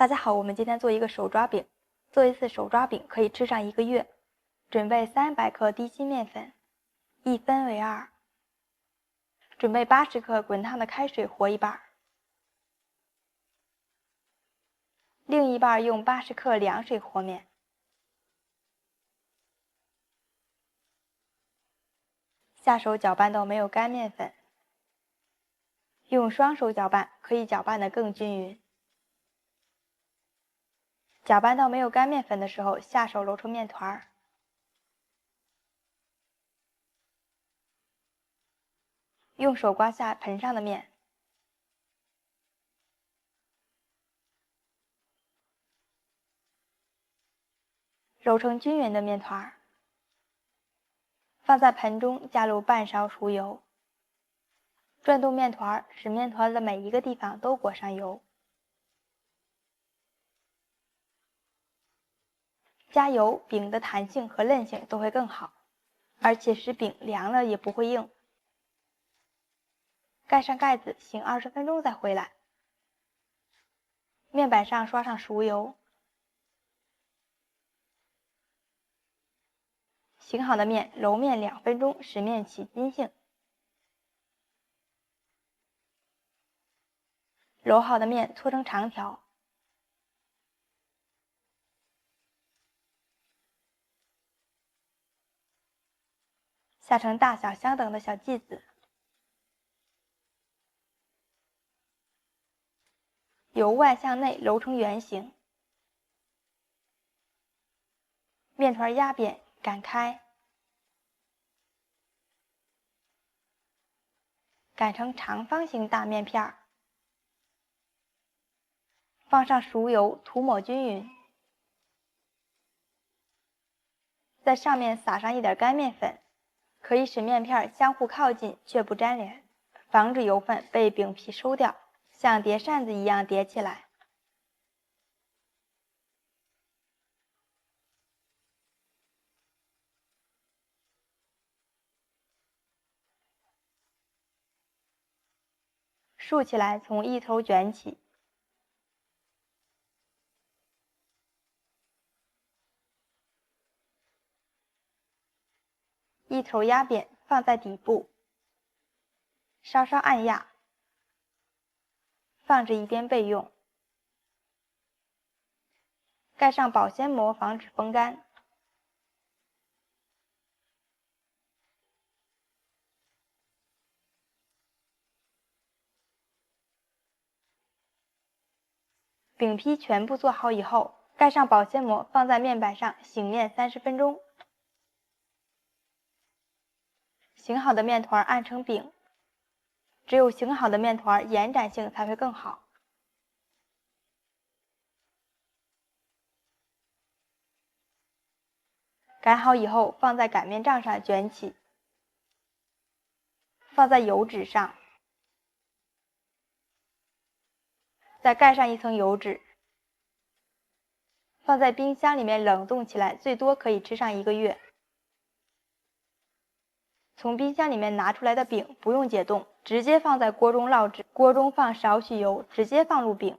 大家好，我们今天做一个手抓饼。做一次手抓饼可以吃上1个月。准备300克低筋面粉，1分为2。准备80克滚烫的开水和一半，另一半用80克凉水和面。下手搅拌到没有干面粉，用双手搅拌，可以搅拌得更均匀。搅拌到没有干面粉的时候，下手揉成面团，用手刮下盆上的面，揉成均匀的面团，放在盆中，加入半勺熟油，转动面团，使面团的每一个地方都裹上油。加油，饼的弹性和韧性都会更好，而且使饼凉了也不会硬。盖上盖子，醒20分钟再回来。面板上刷上熟油，醒好的面揉面2分钟，使面起筋性。揉好的面搓成长条，下成大小相等的小剂子，由外向内揉成圆形。面团压扁，擀开，擀成长方形大面片，放上熟油，涂抹均匀，在上面撒上一点干面粉，可以使面片相互靠近却不粘连，防止油分被饼皮收掉，像叠扇子一样叠起来。竖起来，从一头卷起，一头压扁，放在底部，稍稍按压，放置一边备用。盖上保鲜膜，防止风干。饼皮全部做好以后，盖上保鲜膜，放在面板上醒面30分钟。醒好的面团按成饼，只有醒好的面团延展性才会更好。擀好以后，放在擀面杖上卷起，放在油纸上，再盖上一层油纸，放在冰箱里面冷冻起来，最多可以吃上1个月。从冰箱里面拿出来的饼不用解冻，直接放在锅中烙制，锅中放少许油，直接放入饼。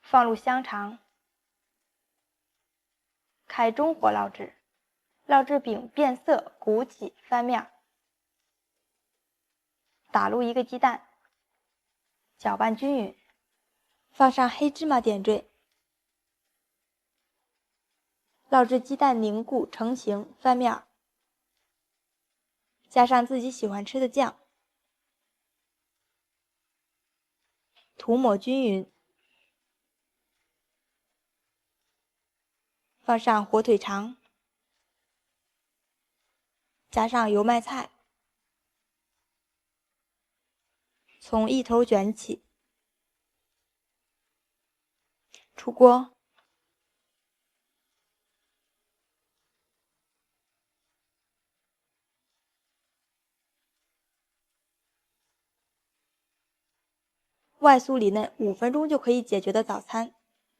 放入香肠，开中火烙制，烙至饼变色鼓起，翻面。打入1个鸡蛋，搅拌均匀，放上黑芝麻点缀，烙至鸡蛋凝固成型，翻面。加上自己喜欢吃的酱，涂抹均匀，放上火腿肠，加上油麦菜，从一头卷起，出锅。外酥里嫩，5分钟就可以解决的早餐，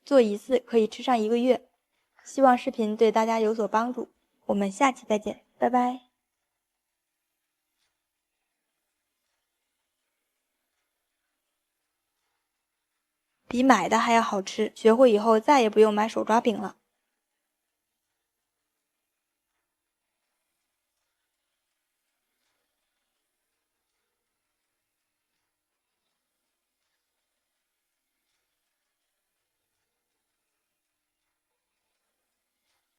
做1次可以吃上1个月。希望视频对大家有所帮助。我们下期再见，拜拜。比买的还要好吃，学会以后再也不用买手抓饼了。